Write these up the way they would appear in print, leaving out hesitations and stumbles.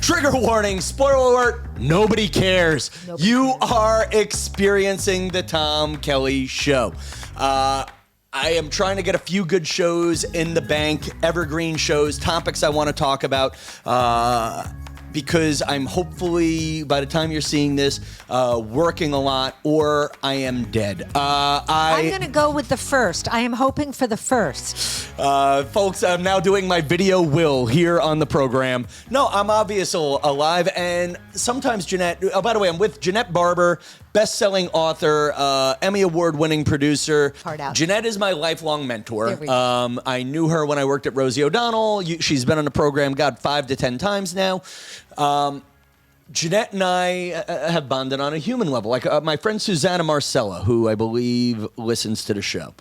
Trigger warning, spoiler alert, nobody cares. You are experiencing the Tom Kelly Show. I am trying to get a few good shows in the bank, evergreen shows, topics I want to talk about, because I'm hopefully, by the time you're seeing this, working a lot, or I am dead. I'm going to go with the first. I am hoping for the first. Folks, I'm now doing my video will here on the program. No, I'm obviously alive, and sometimes Jeanette, by the way, I'm with Jeanette Barber, best-selling author, Emmy Award-winning producer. Hard out. Jeanette is my lifelong mentor. There we go. I knew her when I worked at Rosie O'Donnell. She's been on the program, God, 5 to 10 times now. Jeanette and I have bonded on a human level. Like my friend Susanna Marcella, who I believe listens to the show,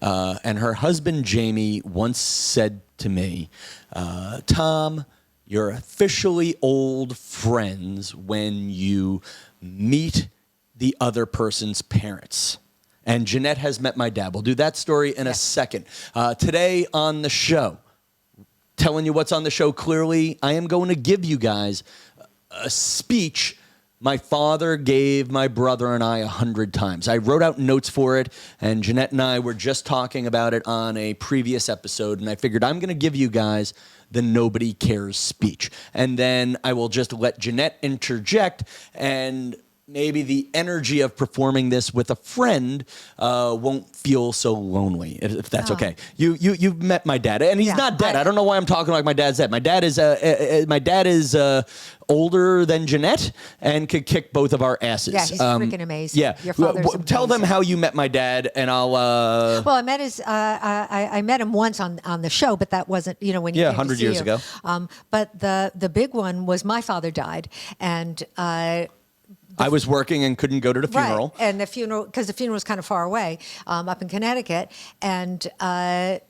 and her husband Jamie once said to me, Tom, you're officially old friends when you meet the other person's parents. And Jeanette has met my dad. We'll do that story in a second. Today on the show, telling you what's on the show clearly, I am going to give you guys a speech my father gave my brother and I 100 times. I wrote out notes for it, and Jeanette and I were just talking about it on a previous episode, and I figured I'm going to give you guys the nobody cares speech. And then I will just let Jeanette interject, and maybe the energy of performing this with a friend won't feel so lonely, if that's okay. You've met my dad, and he's not dead. I don't know why I'm talking like my dad's dead. My dad is older than Jeanette and could kick both of our asses. Yeah, he's freaking amazing. Yeah, your father's amazing. Tell them how you met my dad, and I'll. Well, I met I met him once on the show, but that wasn't when you came 100 to see years you. ago. But the big one was my father died, and. I was working and couldn't go to the funeral. Right. And the funeral, because the funeral was kind of far away, up in Connecticut. And my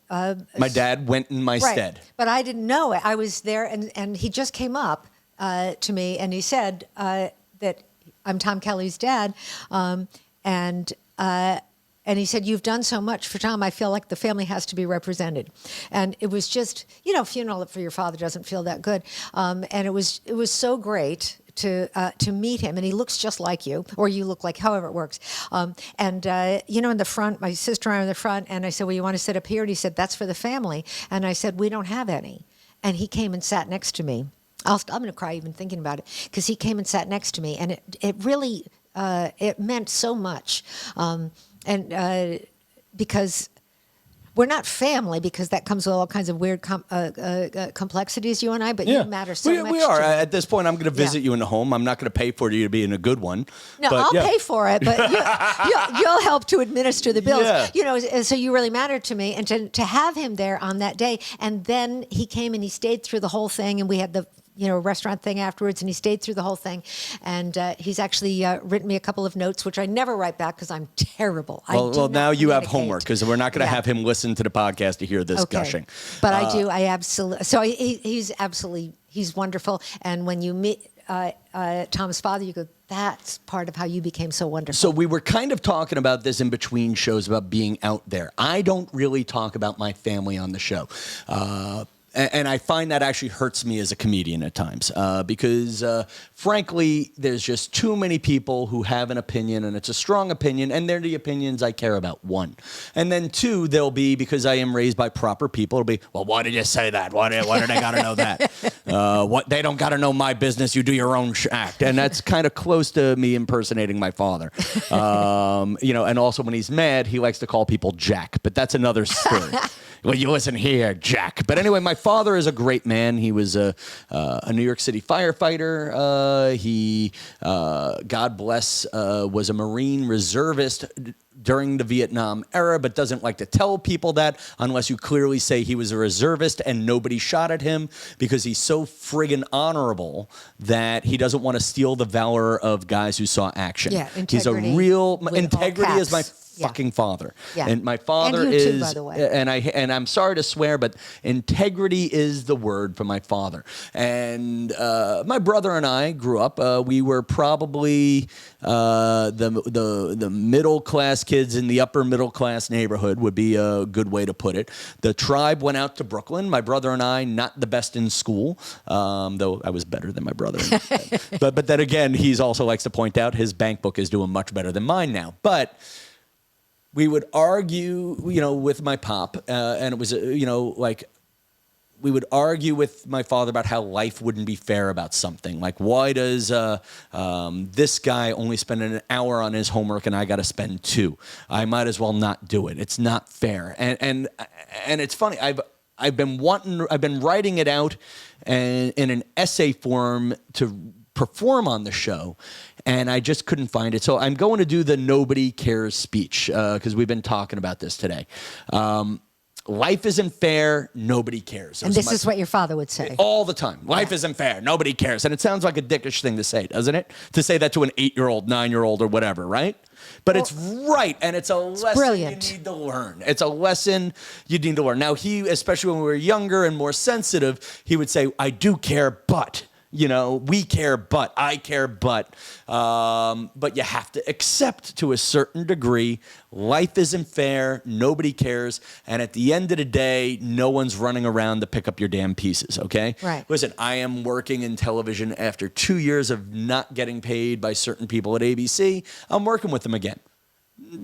dad went in my stead. But I didn't know it. I was there, and he just came up to me, and he said that I'm Tom Kelly's dad. And he said, you've done so much for Tom. I feel like the family has to be represented. And it was just, funeral for your father doesn't feel that good. And it was so great to meet him, and he looks just like you, or you look like, however it works. In the front, my sister and I were in the front, and I said, well, you want to sit up here? And he said, that's for the family. And I said, we don't have any. And he came and sat next to me. I'm going to cry even thinking about it, because he came and sat next to me, and it really, it meant so much. Because we're not family, because that comes with all kinds of weird complexities, you and I, but you matter so much. We are. At this point, I'm going to visit you in the home. I'm not going to pay for you to be in a good one. No, I'll pay for it, but you'll help to administer the bills. Yeah. So you really mattered to me. And to have him there on that day, and then he came and he stayed through the whole thing, and we had the restaurant thing afterwards, and he stayed through the whole thing. And he's actually written me a couple of notes, which I never write back because I'm terrible. Well, now you have homework, because we're not going to have him listen to the podcast to hear this gushing. But I do. I absolutely. So he's wonderful. And when you meet Tom's father, you go, that's part of how you became so wonderful. So we were kind of talking about this in between shows about being out there. I don't really talk about my family on the show. And I find that actually hurts me as a comedian at times, because, frankly, there's just too many people who have an opinion, and it's a strong opinion, and they're the opinions I care about, one. And then two, they'll be, because I am raised by proper people, it'll be, well, why did you say that? Why do they got to know that? They don't got to know my business. You do your own act. And that's kind of close to me impersonating my father. And also when he's mad, he likes to call people Jack, but that's another story. Well, you listen here, Jack. But anyway, my father is a great man. He was a New York City firefighter. He, God bless, was a Marine reservist during the Vietnam era, but doesn't like to tell people that unless you clearly say he was a reservist and nobody shot at him, because he's so friggin' honorable that he doesn't want to steal the valor of guys who saw action. Yeah, integrity. He's a real integrity is my fucking father. Yeah. And my father and you is, too, by the way. and I'm sorry to swear, but integrity is the word for my father. And my brother and I grew up. We were probably the middle class class kids in the upper middle class neighborhood would be a good way to put it. The tribe went out to Brooklyn. My brother and I, not the best in school, though I was better than my brother. but then again, he also likes to point out his bank book is doing much better than mine now. But we would argue, with my pop, and it was, we would argue with my father about how life wouldn't be fair about something. Like, why does this guy only spend an hour on his homework and I got to spend 2? I might as well not do it. It's not fair. And it's funny. I've been writing it out in an essay form to perform on the show, and I just couldn't find it. So I'm going to do the nobody cares speech because we've been talking about this today. Life isn't fair. Nobody cares. And this is what your father would say. All the time. Life isn't fair. Nobody cares. And it sounds like a dickish thing to say, doesn't it? To say that to an 8-year-old, 9-year-old, or whatever, right? But it's right, and it's a lesson brilliant. you need to learn. It's a lesson you need to learn. Now, he, especially when we were younger and more sensitive, he would say, I do care, but... we care, but I care, but you have to accept to a certain degree, life isn't fair, nobody cares, and at the end of the day, no one's running around to pick up your damn pieces, okay? Right. Listen, I am working in television after 2 years of not getting paid by certain people at ABC. I'm working with them again.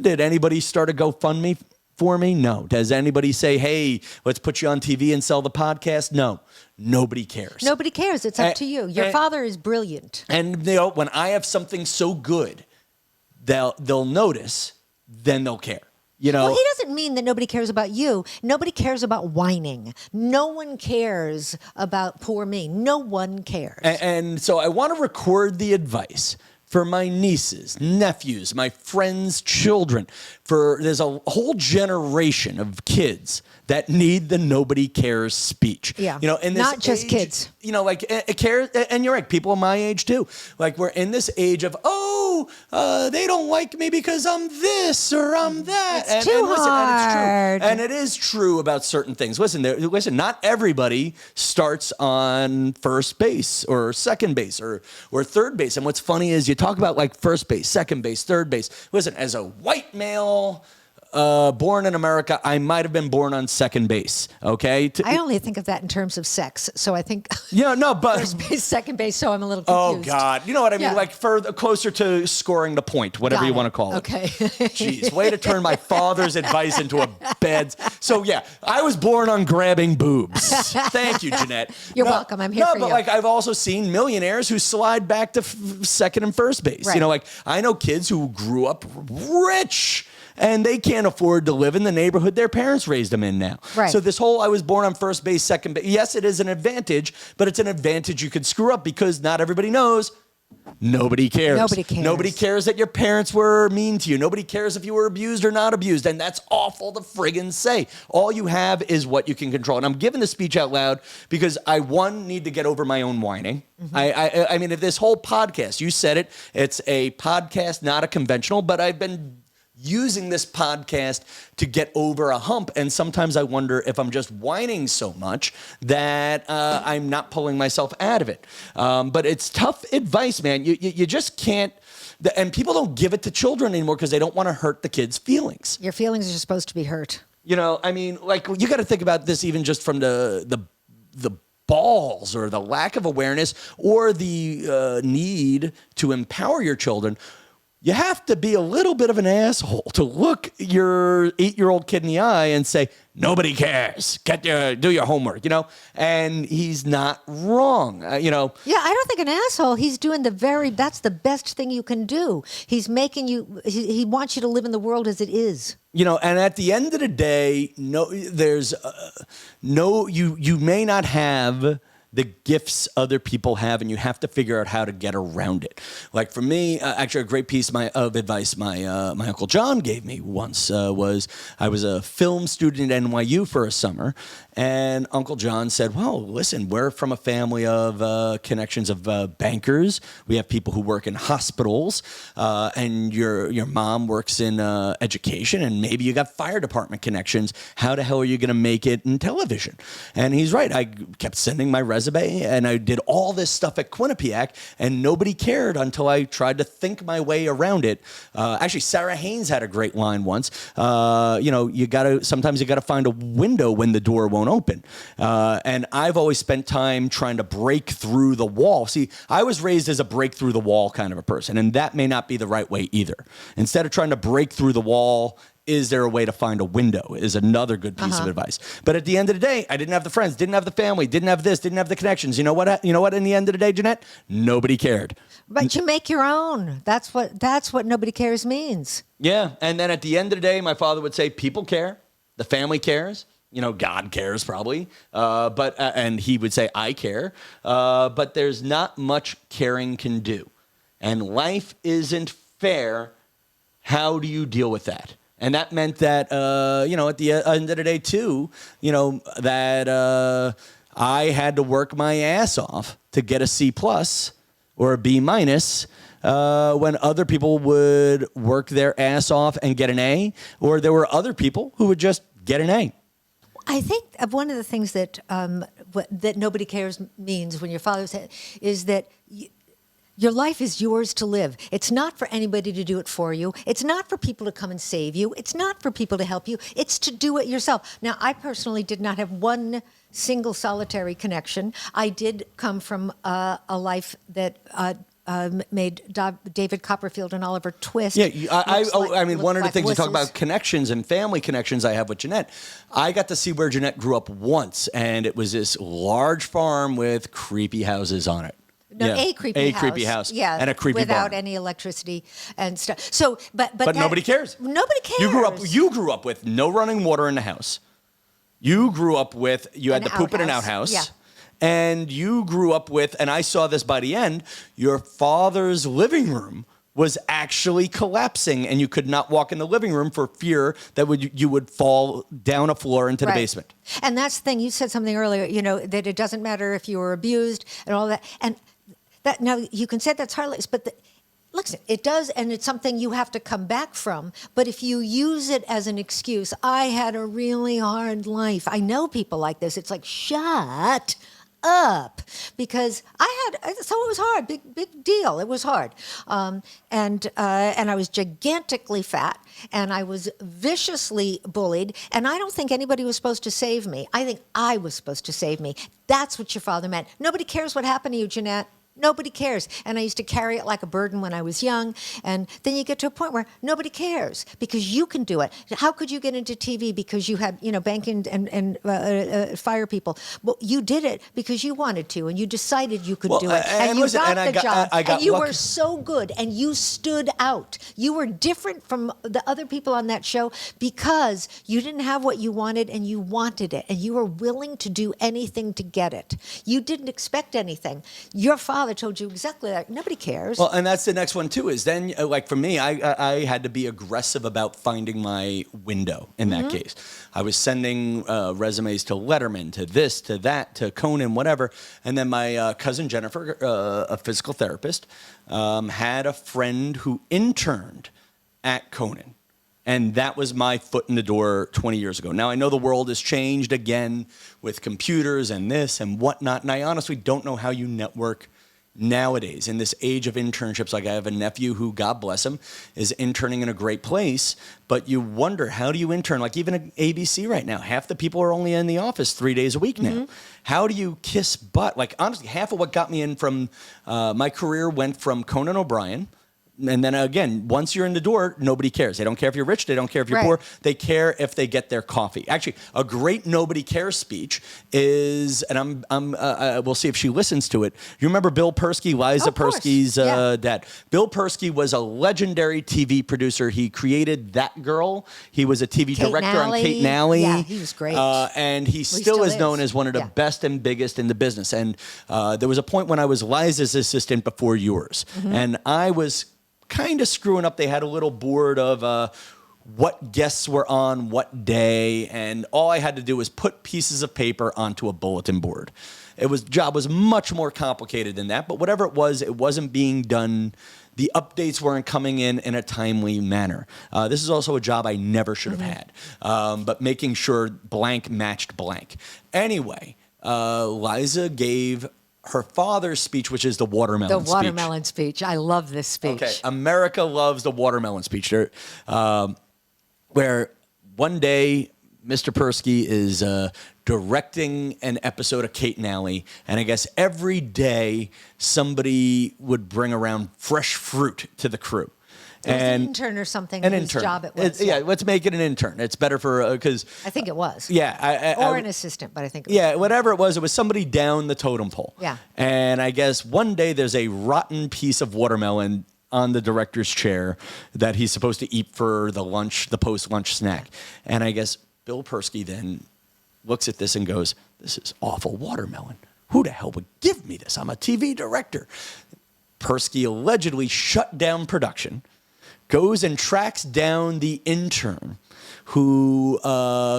Did anybody start a GoFundMe for me? No. Does anybody say, hey, let's put you on TV and sell the podcast? No. Nobody cares. Nobody cares. It's up to you. Your father is brilliant. And when I have something so good, they'll notice, then they'll care. Well, he doesn't mean that nobody cares about you. Nobody cares about whining. No one cares about poor me. No one cares. And so I want to record the advice for my nieces, nephews, my friends' children. There's a whole generation of kids that need the nobody cares speech. Yeah. In this not just age, kids. It cares, and you're right, people my age too. Like, we're in this age of, they don't like me because I'm this or I'm that. It's too hard. And it is true about certain things. Listen, not everybody starts on first base or second base or third base. And what's funny is you talk about like first base, second base, third base. Listen, as a white male, born in America, I might have been born on second base. Okay, I only think of that in terms of sex, so I think but first base, second base. So I'm a little confused. Oh God, you know what I mean? Yeah. Like further closer to scoring the point, whatever you want to call it. Okay. Jeez, way to turn my father's advice into a bed. So yeah, I was born on grabbing boobs. Thank you, Jeanette. You're welcome. I'm here for you. No, but like I've also seen millionaires who slide back to second and first base. Right. Like I know kids who grew up rich. And they can't afford to live in the neighborhood their parents raised them in now. Right. So this whole I was born on first base, second base, yes, it is an advantage, but it's an advantage you could screw up because not everybody knows. Nobody cares. Nobody cares. Nobody cares that your parents were mean to you. Nobody cares if you were abused or not abused. And that's awful to friggin' say. All you have is what you can control. And I'm giving the speech out loud because I, need to get over my own whining. Mm-hmm. I mean, if this whole podcast, you said it, it's a podcast, not a conventional, but I've been using this podcast to get over a hump. And sometimes I wonder if I'm just whining so much that I'm not pulling myself out of it. But it's tough advice, man. You just can't. And people don't give it to children anymore because they don't want to hurt the kids' feelings. Your feelings are supposed to be hurt. I mean, like, you got to think about this even just from the balls or the lack of awareness or the need to empower your children. You have to be a little bit of an asshole to look your 8-year-old kid in the eye and say, nobody cares. Do your homework, And he's not wrong, Yeah, I don't think an asshole. He's doing that's the best thing you can do. He's making you, he wants you to live in the world as it is. And at the end of the day, you may not have the gifts other people have, and you have to figure out how to get around it. Like for me, actually a great piece of advice my Uncle John gave me once was I was a film student at NYU for a summer, and Uncle John said, well, listen, we're from a family of connections of bankers. We have people who work in hospitals, and your mom works in education, and maybe you got fire department connections. How the hell are you going to make it in television? And he's right. I kept sending my resume resume, and I did all this stuff at Quinnipiac, and nobody cared until I tried to think my way around it. Actually, Sarah Haynes had a great line once. Sometimes you gotta find a window when the door won't open. And I've always spent time trying to break through the wall. See, I was raised as a break through the wall kind of a person, and that may not be the right way either. Instead of trying to break through the wall, is there a way to find a window is another good piece of advice. But at the end of the day, I didn't have the friends, didn't have the family, didn't have this, didn't have the connections. You know what? In the end of the day, Jeanette, nobody cared. But you make your own. That's what nobody cares means. Yeah. And then at the end of the day, my father would say, people care. The family cares. God cares probably. And he would say, I care. But there's not much caring can do. And life isn't fair. How do you deal with that? And that meant that, at the end of the day, too, that I had to work my ass off to get a C+ or a B- when other people would work their ass off and get an A, or there were other people who would just get an A. I think one of the things that that nobody cares means when your father said is that your life is yours to live. It's not for anybody to do it for you. It's not for people to come and save you. It's not for people to help you. It's to do it yourself. Now, I personally did not have one single solitary connection. I did come from a life that made David Copperfield and Oliver Twist. Yeah, one of the things you talk about connections and family connections I have with Jeanette. I got to see where Jeanette grew up once, and it was this large farm with creepy houses on it. No, a creepy house. Yeah, and a creepy without barn. Any electricity and stuff. So, but nobody cares. Nobody cares. You grew up with no running water in the house. You grew up with you had to poop in an outhouse. Yeah. And you grew up with, and I saw this by the end, your father's living room was actually collapsing, and you could not walk in the living room for fear that you would fall down a floor into the basement. And that's the thing. You said something earlier, that it doesn't matter if you were abused and all that. And that now you can say that's heartless, but listen, it does, and it's something you have to come back from. But if you use it as an excuse, I had a really hard life. I know people like this. It's like, shut up, because so it was hard, big deal. It was hard, and I was gigantically fat, and I was viciously bullied, and I don't think anybody was supposed to save me. I think I was supposed to save me. That's what your father meant. Nobody cares what happened to you, Jeanette. Nobody cares. And I used to carry it like a burden when I was young. And then you get to a point where nobody cares because you can do it. How could you get into TV because you had, banking and fire people? Well, you did it because you wanted to, and you decided you could do it. And you got the job. And you were so good, and you stood out. You were different from the other people on that show because you didn't have what you wanted, and you wanted it, and you were willing to do anything to get it. You didn't expect anything. Your father told you exactly that. Nobody cares. Well, and that's the next one too. Is then like for me, I had to be aggressive about finding my window. In that case, I was sending resumes to Letterman, to this, to that, to Conan, whatever. And then my cousin Jennifer, a physical therapist, had a friend who interned at Conan. And that was my foot in the door 20 years ago. Now, I know the world has changed again with computers and this and whatnot. And I honestly don't know how you network nowadays in this age of internships. Like I have a nephew who, God bless him, is interning in a great place. But you wonder, how do you intern? Like even at ABC right now, half the people are only in the office 3 days a week now. How do you kiss butt? Like honestly, half of what got me in from my career went from Conan O'Brien. And then again, once you're in the door, nobody cares. They don't care if you're rich. They don't care if you're poor. They care if they get their coffee. Actually, a great nobody cares speech is, and we'll see if she listens to it. You remember Bill Persky, Liza Persky's dad? Bill Persky was a legendary TV producer. He created That Girl. He was a TV director on Kate Nally. Yeah, he was great. And he still is known as one of the best and biggest in the business. And there was a point when I was Liza's assistant before yours, and I was kind of screwing up. They had a little board of what guests were on what day, and all I had to do was put pieces of paper onto a bulletin board. Job was much more complicated than that, but whatever it wasn't being done. The updates weren't coming in a timely manner. This is also a job I never should have had, but making sure blank matched blank. Anyway, Liza gave her father's speech, which is the watermelon The watermelon speech. I love this speech. Okay, America loves the watermelon speech. Where one day Mr. Persky is directing an episode of Kate and Alley, and I guess every day somebody would bring around fresh fruit to the crew. It was an intern or something. An whose intern. job it was. Yeah, let's make it an intern. It's better for because I think it was. yeah, Or an assistant, but I think it was. yeah, whatever it was somebody down the totem pole. Yeah. And I guess one day there's a rotten piece of watermelon on the director's chair that he's supposed to eat for the post-lunch snack. And I guess Bill Persky then looks at this and goes, "This is awful watermelon. Who the hell would give me this? I'm a TV director." Persky allegedly shut down production, goes and tracks down the intern who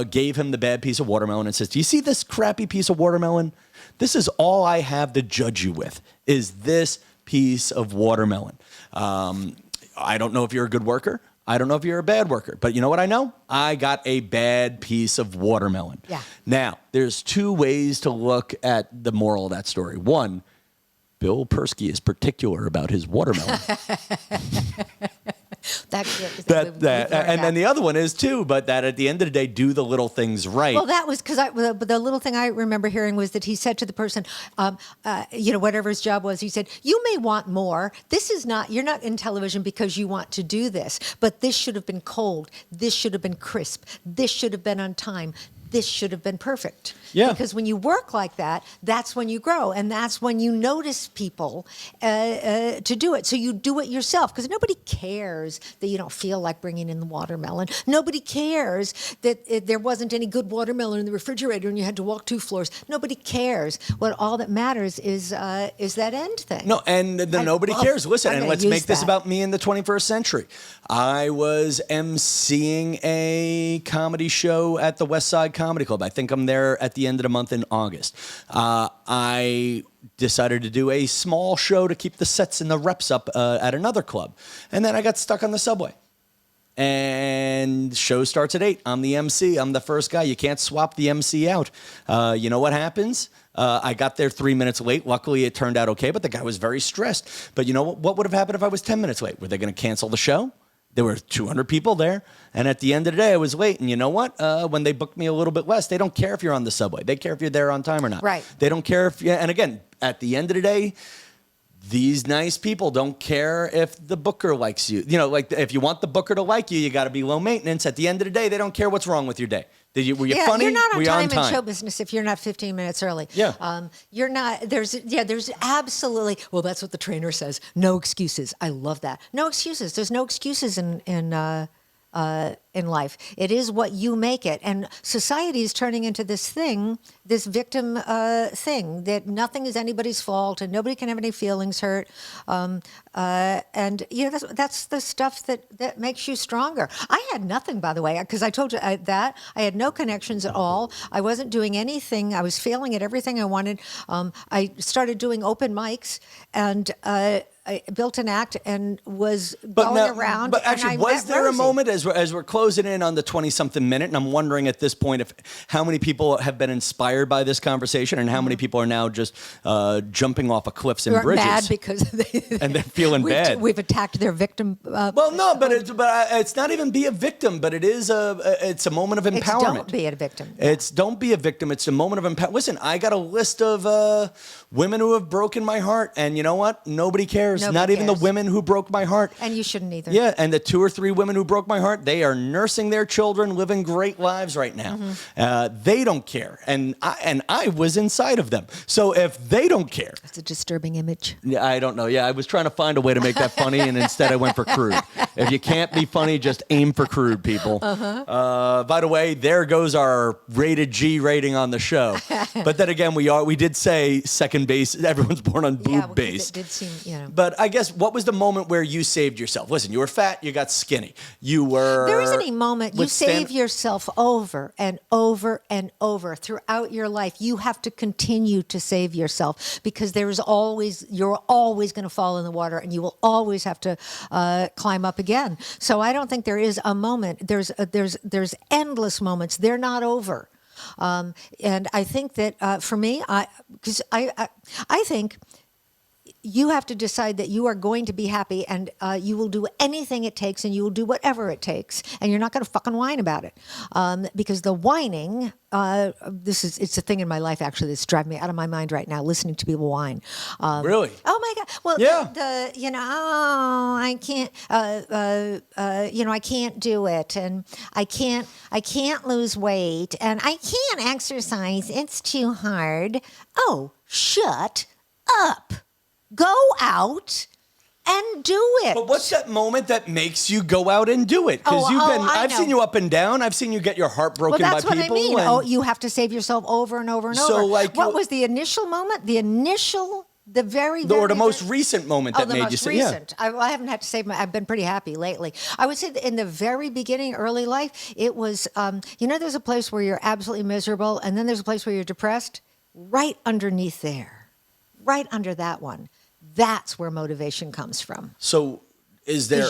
gave him the bad piece of watermelon and says, "Do you see this crappy piece of watermelon? This is all I have to judge you with, is this piece of watermelon. I don't know if you're a good worker. I don't know if you're a bad worker. But you know what I know? I got a bad piece of watermelon." Yeah. Now, there's two ways to look at the moral of that story. One, Bill Persky is particular about his watermelon. And then the other one is too, but that at the end of the day, do the little things right. Well, that was because the little thing I remember hearing was that he said to the person, whatever his job was, he said, "You may want more. This is not, you're not in television because you want to do this, but this should have been cold. This should have been crisp. This should have been on time. This should have been perfect." Yeah. Because when you work like that, that's when you grow. And that's when you notice people to do it. So you do it yourself because nobody cares that you don't feel like bringing in the watermelon. Nobody cares that there wasn't any good watermelon in the refrigerator and you had to walk 2 floors. Nobody cares. All that matters is that end thing. No, and nobody cares. Listen, and let's make this about me in the 21st century. I was emceeing a comedy show at the West Side Comedy Club. I think I'm there at the end of the month in August. I decided to do a small show to keep the sets and the reps up at another club. And then I got stuck on the subway. And the show starts at 8. I'm the MC. I'm the first guy. You can't swap the MC out. You know what happens? I got there 3 minutes late. Luckily, it turned out okay, but the guy was very stressed. But you know what would have happened if I was 10 minutes late? Were they going to cancel the show? There were 200 people there. And at the end of the day, I was late. And you know what? When they booked me a little bit less, they don't care if you're on the subway. They care if you're there on time or not. Right. They don't care if and again, at the end of the day, these nice people don't care if the booker likes you. You know, like if you want the booker to like you, you got to be low maintenance. At the end of the day, they don't care what's wrong with your day. Were you funny? You're not Were on you time in show business if you're not 15 minutes early. Yeah. You're not. There's absolutely. Well, that's what the trainer says. No excuses. I love that. No excuses. There's no excuses in life. It is what you make it. And society is turning into this thing, this victim thing, that nothing is anybody's fault and nobody can have any feelings hurt. And that's the stuff that makes you stronger. I had nothing, by the way, because I told you that. I had no connections at all. I wasn't doing anything. I was failing at everything I wanted. I started doing open mics and I built an act and was going around. But actually, was there a moment as we're closing in on the 20-something minute, and I'm wondering at this point how many people have been inspired by this conversation, and how many people are now just jumping off of cliffs and bridges, mad because they're feeling bad. We've attacked their victim. Well, no, but it's not even be a victim, but it's a moment of empowerment. Don't be a victim. Don't be a victim. It's a moment of empowerment. Listen, I got a list of women who have broken my heart, and you know what? Nobody cares. Not even the women who broke my heart. And you shouldn't either. Yeah, and the 2 or 3 women who broke my heart, they are nursing their children, living great lives right now. Mm-hmm. They don't care, and I was inside of them. So if they don't care, it's a disturbing image. Yeah, I don't know. Yeah, I was trying to find a way to make that funny, and instead I went for crude. If you can't be funny, just aim for crude, people. By the way, there goes our rated G rating on the show. But then again, we did say second base. Everyone's born on boob base. It did seem, But I guess what was the moment where you saved yourself? Listen, you were fat, you got skinny. There isn't a moment you save yourself over and over and over throughout your life. You have to continue to save yourself because you're always going to fall in the water and you will always have to climb up again. So I don't think there is a moment. There's endless moments. They're not over. And I think that for me, because I think you have to decide that you are going to be happy, and you will do anything it takes, and you will do whatever it takes, and you're not going to fucking whine about it, because the whining, it's a thing in my life actually that's driving me out of my mind right now, listening to people whine. Really? Oh my God! Well, Yeah. I can't, I can't do it, and I can't lose weight, and I can't exercise. It's too hard. Oh, shut up. Go out and do it. But what's that moment that makes you go out and do it? Because I've seen you up and down. I've seen you get your heart broken by people. Well, that's what I mean. You have to save yourself over and over and over. What was the initial moment? The most recent moment that made you say, recent. Yeah. I haven't had to save I've been pretty happy lately. I would say that in the very beginning, early life, it was, there's a place where you're absolutely miserable, and then there's a place where you're depressed. Right underneath there, right under that one. That's where motivation comes from. So is there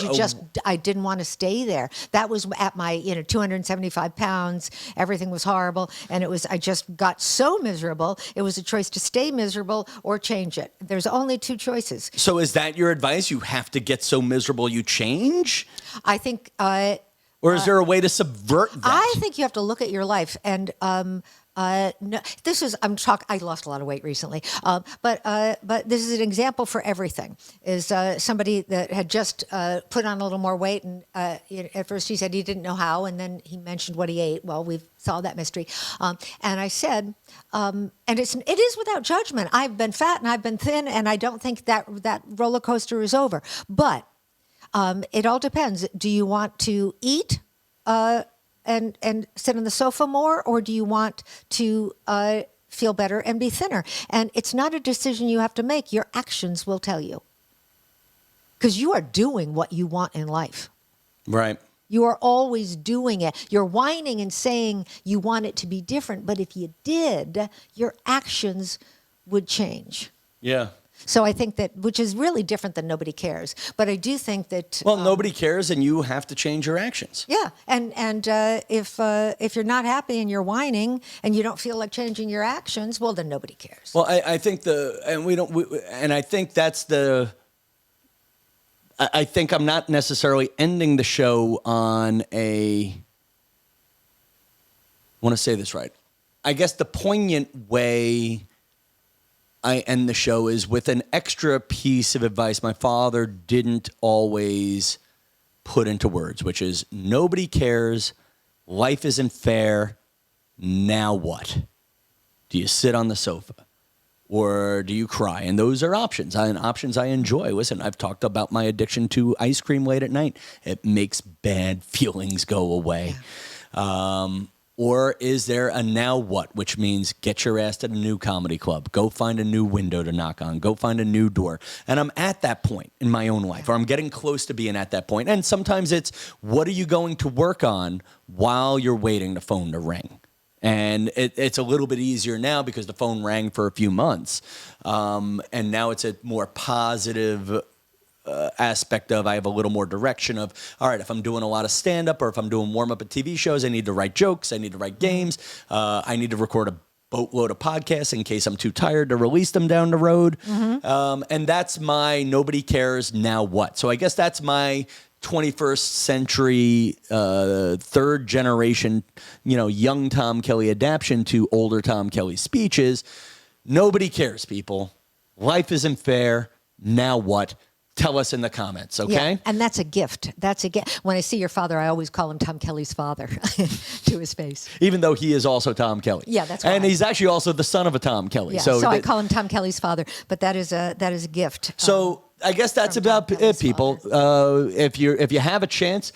I didn't want to stay there. That was at my, 275 pounds. Everything was horrible. And I just got so miserable. It was a choice to stay miserable or change it. There's only two choices. So is that your advice? You have to get so miserable you change? I think... or is there a way to subvert that? I think you have to look at your life and... no, I lost a lot of weight recently, but this is an example for everything. Is somebody that had just put on a little more weight, and at first he said he didn't know how, and then he mentioned what he ate. Well, we've solved that mystery. And I said, and it is without judgment. I've been fat and I've been thin, and I don't think that roller coaster is over. But it all depends. Do you want to eat? And sit on the sofa more, or do you want to feel better and be thinner? And it's not a decision you have to make. Your actions will tell you. Because you are doing what you want in life. Right. You are always doing it. You're whining and saying you want it to be different, but if you did, your actions would change. Yeah. So I think that, which is really different than nobody cares. But I do think that... Well, nobody cares, and you have to change your actions. Yeah, and if you're not happy and you're whining and you don't feel like changing your actions, well, then nobody cares. Well, I think I think that's the... I think I'm not necessarily ending the show on I want to say this right. I guess the poignant way I end the show is with an extra piece of advice my father didn't always put into words, which is nobody cares, life isn't fair, now what? Do you sit on the sofa or do you cry? And those are options, and options I enjoy. Listen, I've talked about my addiction to ice cream late at night. It makes bad feelings go away. Yeah. Or is there a now what, which means get your ass to the new comedy club, go find a new window to knock on, go find a new door. And I'm at that point in my own life, or I'm getting close to being at that point. And sometimes it's, what are you going to work on while you're waiting the phone to ring? And it's a little bit easier now because the phone rang for a few months. And now it's a more positive aspect of, I have a little more direction of, all right, if I'm doing a lot of stand-up or if I'm doing warm-up at TV shows, I need to write jokes, I need to write games, I need to record a boatload of podcasts in case I'm too tired to release them down the road. Mm-hmm. And that's my nobody cares, now what? So I guess that's my 21st century, third generation, young Tom Kelly adaptation to older Tom Kelly speeches. Nobody cares, people. Life isn't fair. Now what? Tell us in the comments, okay? Yeah, and that's a gift. That's a gift. When I see your father, I always call him Tom Kelly's father to his face. Even though he is also Tom Kelly. Yeah, that's right. And he's actually also the son of a Tom Kelly. Yeah, so I call him Tom Kelly's father, but that is a gift. So I guess that's about it, people. If you have a chance,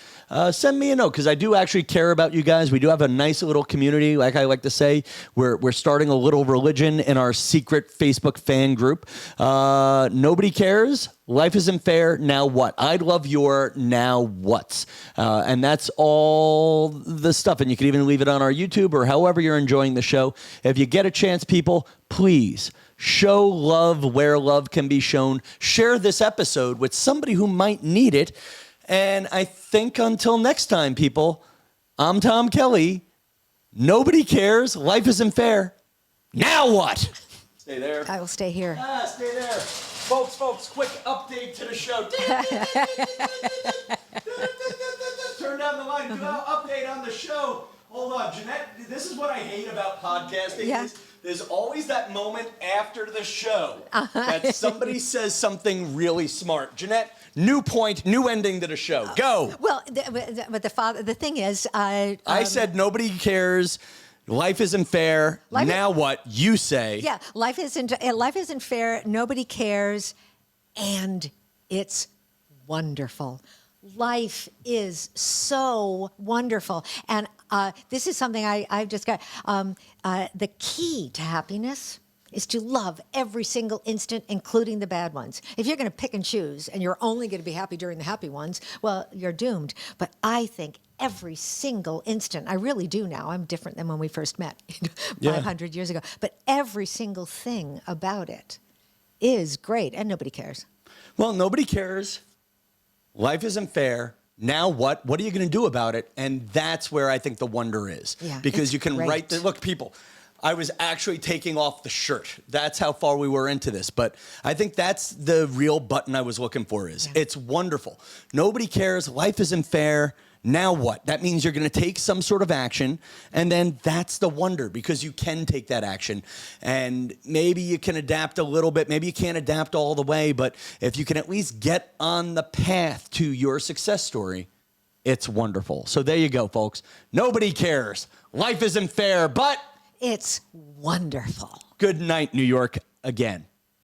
send me a note, because I do actually care about you guys. We do have a nice little community, like I like to say. We're starting a little religion in our secret Facebook fan group. Nobody cares. Life isn't fair. Now what? I'd love your now what's. And that's all the stuff. And you can even leave it on our YouTube or however you're enjoying the show. If you get a chance, people, please show love where love can be shown. Share this episode with somebody who might need it. And I think until next time, people, I'm Tom Kelly. Nobody cares. Life isn't fair. Now what? Stay there. I will stay here. Stay there. Folks, quick update to the show. Turn down the line. Update on the show. Hold on, Jeanette, this is what I hate about podcasting. Yeah. There's always that moment after the show that somebody says something really smart. Jeanette, new point, new ending to the show. Go. Well, but the thing is, I said nobody cares. Life isn't fair. Now what? You say. Yeah, life isn't fair. Nobody cares, and it's wonderful. Life is so wonderful, and this is something I've just got. The key to happiness is to love every single instant, including the bad ones. If you're going to pick and choose, and you're only going to be happy during the happy ones, well, you're doomed. But I think every single instant, I really do now. I'm different than when we first met 500 years ago. But every single thing about it is great, and nobody cares. Well, nobody cares. Life isn't fair. Now what? What are you going to do about it? And that's where I think the wonder is. Yeah, because you can great. write the, look, people, I was actually taking off the shirt. That's how far we were into this. But I think that's the real button I was looking for is it's wonderful. Nobody cares. Life isn't fair. Now what? That means you're going to take some sort of action, and then that's the wonder because you can take that action, and maybe you can adapt a little bit. Maybe you can't adapt all the way, but if you can at least get on the path to your success story, it's wonderful. So there you go, folks. Nobody cares. Life isn't fair, but it's wonderful. good night, New York, again.